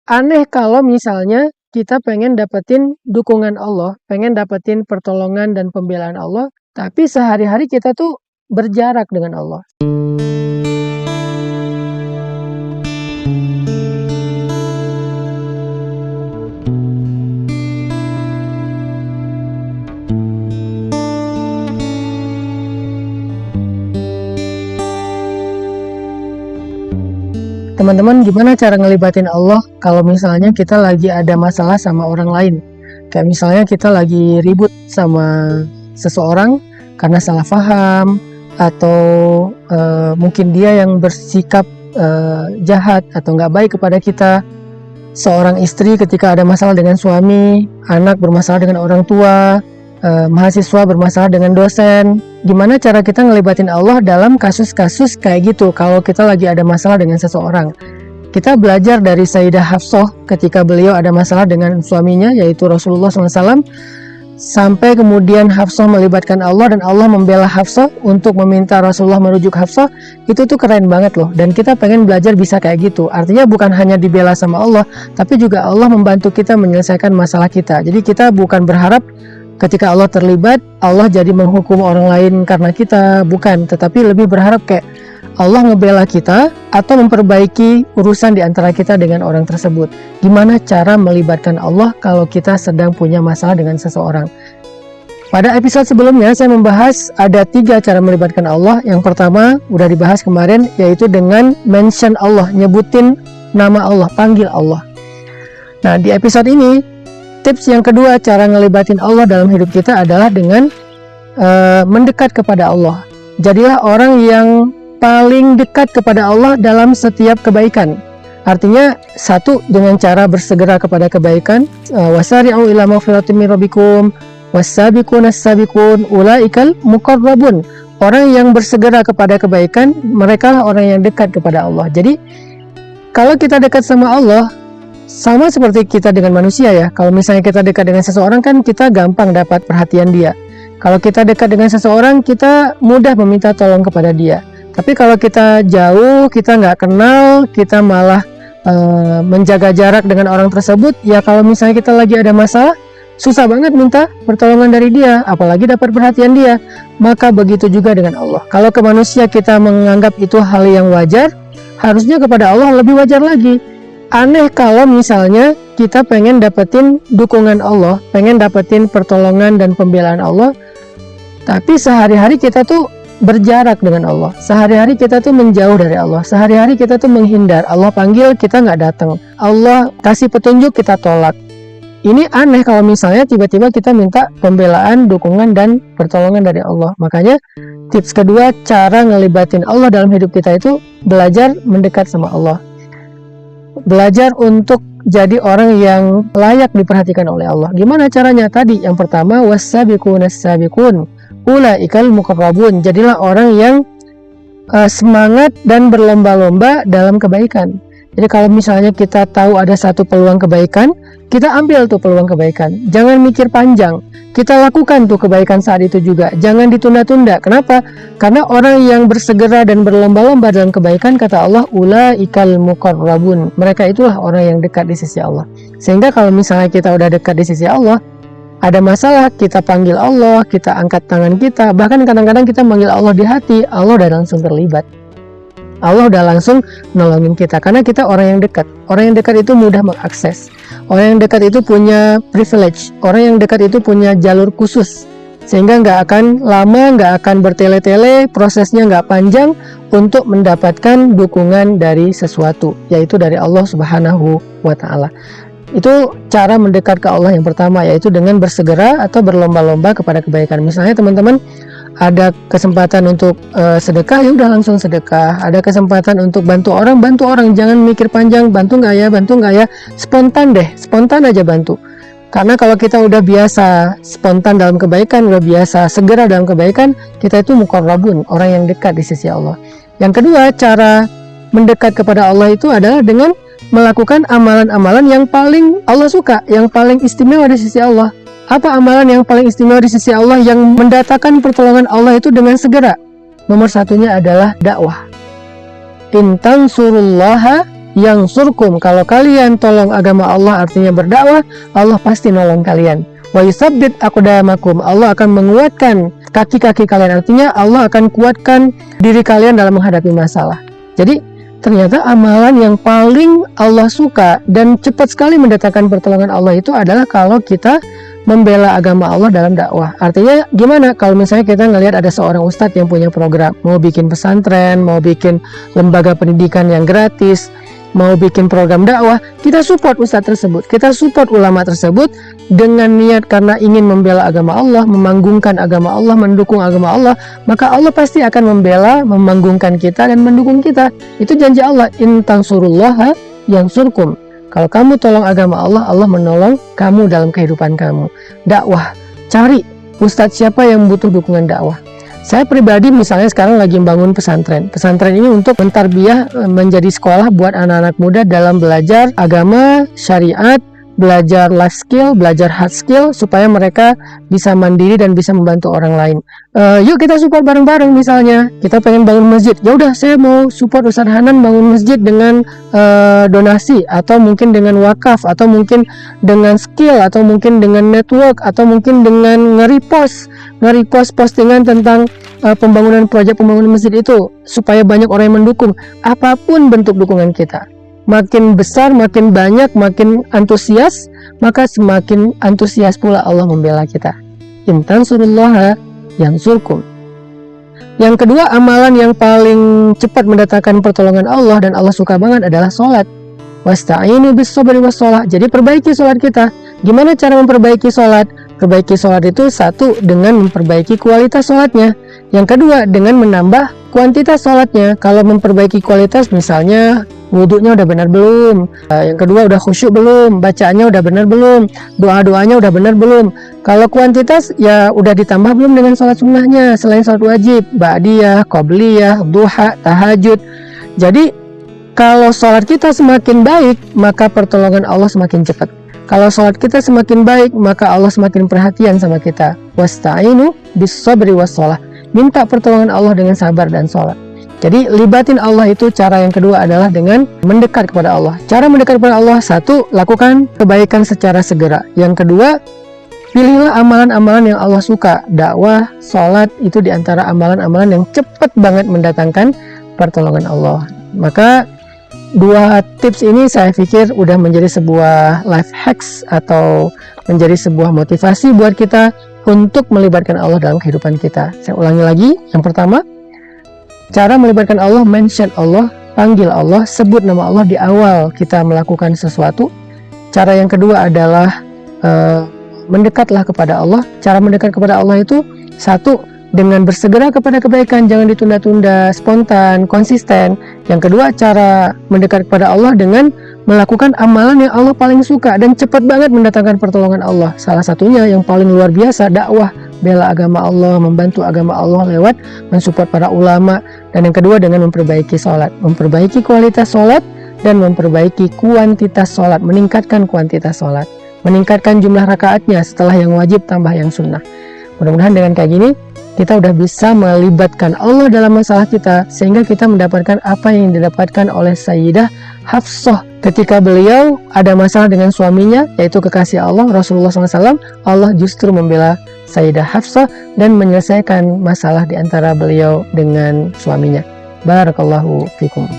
Aneh kalau misalnya kita pengen dapetin dukungan Allah, pengen dapetin pertolongan dan pembelaan Allah, tapi sehari-hari kita tuh berjarak dengan Allah. Teman-teman, gimana cara ngelibatin Allah kalau misalnya kita lagi ada masalah sama orang lain? Kayak misalnya kita lagi ribut sama seseorang karena salah paham, atau mungkin dia yang bersikap jahat atau nggak baik kepada kita. Seorang istri ketika ada masalah dengan suami, anak bermasalah dengan orang tua, mahasiswa bermasalah dengan dosen. Gimana cara kita ngelibatin Allah dalam kasus-kasus kayak gitu kalau kita lagi ada masalah dengan seseorang? Kita belajar dari Sayyidah Hafsah ketika beliau ada masalah dengan suaminya, yaitu Rasulullah SAW, sampai kemudian Hafsah melibatkan Allah dan Allah membela Hafsah untuk meminta Rasulullah merujuk Hafsah. Itu tuh keren banget loh, dan kita pengen belajar bisa kayak gitu. Artinya bukan hanya dibela sama Allah, tapi juga Allah membantu kita menyelesaikan masalah kita. Jadi kita bukan berharap ketika Allah terlibat, Allah jadi menghukum orang lain karena kita, bukan. Tetapi lebih berharap kayak Allah ngebela kita atau memperbaiki urusan di antara kita dengan orang tersebut. Gimana cara melibatkan Allah kalau kita sedang punya masalah dengan seseorang? Pada episode sebelumnya saya membahas ada 3 cara melibatkan Allah. Yang pertama udah dibahas kemarin, yaitu dengan mention Allah, nyebutin nama Allah, panggil Allah. Nah, di episode ini tips yang kedua cara ngelibatin Allah dalam hidup kita adalah dengan mendekat kepada Allah. Jadilah orang yang paling dekat kepada Allah dalam setiap kebaikan. Artinya, satu, dengan cara bersegera kepada kebaikan, wasari'u ila maghfiratin min rabbikum was-sabiquna as-sabiqun ulaikal muqarrabun. Orang yang bersegera kepada kebaikan, mereka orang yang dekat kepada Allah. Jadi, kalau kita dekat sama Allah, sama seperti kita dengan manusia ya. Kalau misalnya kita dekat dengan seseorang kan kita gampang dapat perhatian dia. Kalau kita dekat dengan seseorang, kita mudah meminta tolong kepada dia. Tapi kalau kita jauh, kita nggak kenal, kita malah menjaga jarak dengan orang tersebut, ya kalau misalnya kita lagi ada masalah, susah banget minta pertolongan dari dia, apalagi dapat perhatian dia. Maka begitu juga dengan Allah. Kalau ke manusia kita menganggap itu hal yang wajar, harusnya kepada Allah lebih wajar lagi. Aneh kalau misalnya kita pengen dapetin dukungan Allah, pengen dapetin pertolongan dan pembelaan Allah, tapi sehari-hari kita tuh berjarak dengan Allah. Sehari-hari kita tuh menjauh dari Allah. Sehari-hari kita tuh menghindar. Allah panggil, kita nggak datang. Allah kasih petunjuk, kita tolak. Ini aneh kalau misalnya tiba-tiba kita minta pembelaan, dukungan, dan pertolongan dari Allah. Makanya tips kedua, cara ngelibatin Allah dalam hidup kita itu belajar mendekat sama Allah. Belajar untuk jadi orang yang layak diperhatikan oleh Allah. Gimana caranya tadi? Yang pertama, was-sabiqun as-sabiqun ulaikal muqarrabun. Jadilah orang yang semangat dan berlomba-lomba dalam kebaikan. Jadi kalau misalnya kita tahu ada satu peluang kebaikan, kita ambil tuh peluang kebaikan. Jangan mikir panjang. Kita lakukan tuh kebaikan saat itu juga. Jangan ditunda-tunda. Kenapa? Karena orang yang bersegera dan berlomba-lomba dalam kebaikan, kata Allah, ulaikal muqarrabun. Mereka itulah orang yang dekat di sisi Allah. Sehingga kalau misalnya kita udah dekat di sisi Allah, ada masalah, kita panggil Allah, kita angkat tangan kita. Bahkan kadang-kadang kita manggil Allah di hati, Allah udah langsung terlibat. Allah udah langsung nolongin kita, karena kita orang yang dekat. Orang yang dekat itu mudah mengakses. Orang yang dekat itu punya privilege. Orang yang dekat itu punya jalur khusus, sehingga nggak akan lama, nggak akan bertele-tele, prosesnya nggak panjang untuk mendapatkan dukungan dari sesuatu, yaitu dari Allah Subhanahu wa Ta'ala. Itu cara mendekat ke Allah yang pertama, yaitu dengan bersegera atau berlomba-lomba kepada kebaikan. Misalnya teman-teman ada kesempatan untuk sedekah, ya udah langsung sedekah. Ada kesempatan untuk bantu orang, jangan mikir panjang, bantu nggak ya, spontan deh, spontan aja bantu. Karena kalau kita udah biasa spontan dalam kebaikan, udah biasa segera dalam kebaikan, kita itu muqarrabun, orang yang dekat di sisi Allah. Yang kedua, cara mendekat kepada Allah itu adalah dengan melakukan amalan-amalan yang paling Allah suka, yang paling istimewa di sisi Allah. Apa amalan yang paling istimewa di sisi Allah yang mendatangkan pertolongan Allah itu dengan segera? Nomor satunya adalah dakwah. In tansurullaha yang surkum. Kalau kalian tolong agama Allah artinya berdakwah, Allah pasti nolong kalian. Wa yusabbit aqdamakum, Allah akan menguatkan kaki-kaki kalian, artinya Allah akan kuatkan diri kalian dalam menghadapi masalah. Jadi ternyata amalan yang paling Allah suka dan cepat sekali mendatangkan pertolongan Allah itu adalah kalau kita membela agama Allah dalam dakwah. Artinya gimana? Kalau misalnya kita ngelihat ada seorang ustadz yang punya program, mau bikin pesantren, mau bikin lembaga pendidikan yang gratis, mau bikin program dakwah, kita support ustadz tersebut, kita support ulama tersebut dengan niat karena ingin membela agama Allah, memanggungkan agama Allah, mendukung agama Allah, maka Allah pasti akan membela, memanggungkan kita dan mendukung kita. Itu janji Allah, in tansurullaha yansurkum. Kalau kamu tolong agama Allah, Allah menolong kamu dalam kehidupan kamu. Dakwah, cari ustadz siapa yang butuh dukungan dakwah. Saya pribadi misalnya sekarang lagi membangun pesantren. Pesantren ini untuk mentarbiyah menjadi sekolah buat anak-anak muda dalam belajar agama, syariat, belajar life skill, belajar hard skill, supaya mereka bisa mandiri dan bisa membantu orang lain. Yuk kita support bareng-bareng, misalnya kita pengen bangun masjid, ya udah saya mau support Ustadz Hanan bangun masjid dengan donasi, atau mungkin dengan wakaf, atau mungkin dengan skill, atau mungkin dengan network, atau mungkin dengan nge-repost postingan tentang pembangunan proyek pembangunan masjid itu, supaya banyak orang yang mendukung. Apapun bentuk dukungan kita, makin besar, makin banyak, makin antusias, maka semakin antusias pula Allah membela kita. In tansurullaha yansurkum. Yang kedua, amalan yang paling cepat mendatangkan pertolongan Allah dan Allah suka banget adalah sholat. Wasta'inu bis-sabri was-shalah. Jadi perbaiki sholat kita. Gimana cara memperbaiki sholat? Perbaiki sholat itu satu, dengan memperbaiki kualitas sholatnya. Yang kedua, dengan menambah kuantitas sholatnya. Kalau memperbaiki kualitas, misalnya wudhunya udah benar belum, yang kedua udah khusyuk belum, bacaannya udah benar belum, doa-doanya udah benar belum. Kalau kuantitas, ya udah ditambah belum dengan sholat sunnahnya, selain sholat wajib, ba'diyah, qobliyah, duha, tahajud. Jadi kalau sholat kita semakin baik, maka pertolongan Allah semakin cepat. Kalau sholat kita semakin baik, maka Allah semakin perhatian sama kita. Wasta'inu bis-sabri was-shalah. Minta pertolongan Allah dengan sabar dan sholat. Jadi libatin Allah itu cara yang kedua adalah dengan mendekat kepada Allah. Cara mendekat kepada Allah, satu, lakukan kebaikan secara segera. Yang kedua, pilihlah amalan-amalan yang Allah suka. Dakwah, sholat itu diantara amalan-amalan yang cepat banget mendatangkan pertolongan Allah. Maka dua tips ini saya pikir udah menjadi sebuah life hacks atau menjadi sebuah motivasi buat kita untuk melibatkan Allah dalam kehidupan kita. Saya ulangi lagi, yang pertama, cara melibatkan Allah, mention Allah, panggil Allah, sebut nama Allah di awal kita melakukan sesuatu. Cara yang kedua adalah mendekatlah kepada Allah. Cara mendekat kepada Allah itu satu, dengan bersegera kepada kebaikan, jangan ditunda-tunda, spontan, konsisten. Yang kedua, cara mendekat kepada Allah dengan melakukan amalan yang Allah paling suka dan cepat banget mendatangkan pertolongan Allah. Salah satunya yang paling luar biasa, dakwah, bela agama Allah, membantu agama Allah lewat mensupport para ulama. Dan yang kedua, dengan memperbaiki sholat, memperbaiki kualitas sholat dan memperbaiki kuantitas sholat, meningkatkan kuantitas sholat, meningkatkan jumlah rakaatnya, setelah yang wajib tambah yang sunnah. Mudah-mudahan dengan kayak gini kita udah bisa melibatkan Allah dalam masalah kita, sehingga kita mendapatkan apa yang didapatkan oleh Sayyidah Hafsah ketika beliau ada masalah dengan suaminya, yaitu kekasih Allah Rasulullah SAW. Allah justru membela Sayyidah Hafsah dan menyelesaikan masalah di antara beliau dengan suaminya. Barakallahu fikum.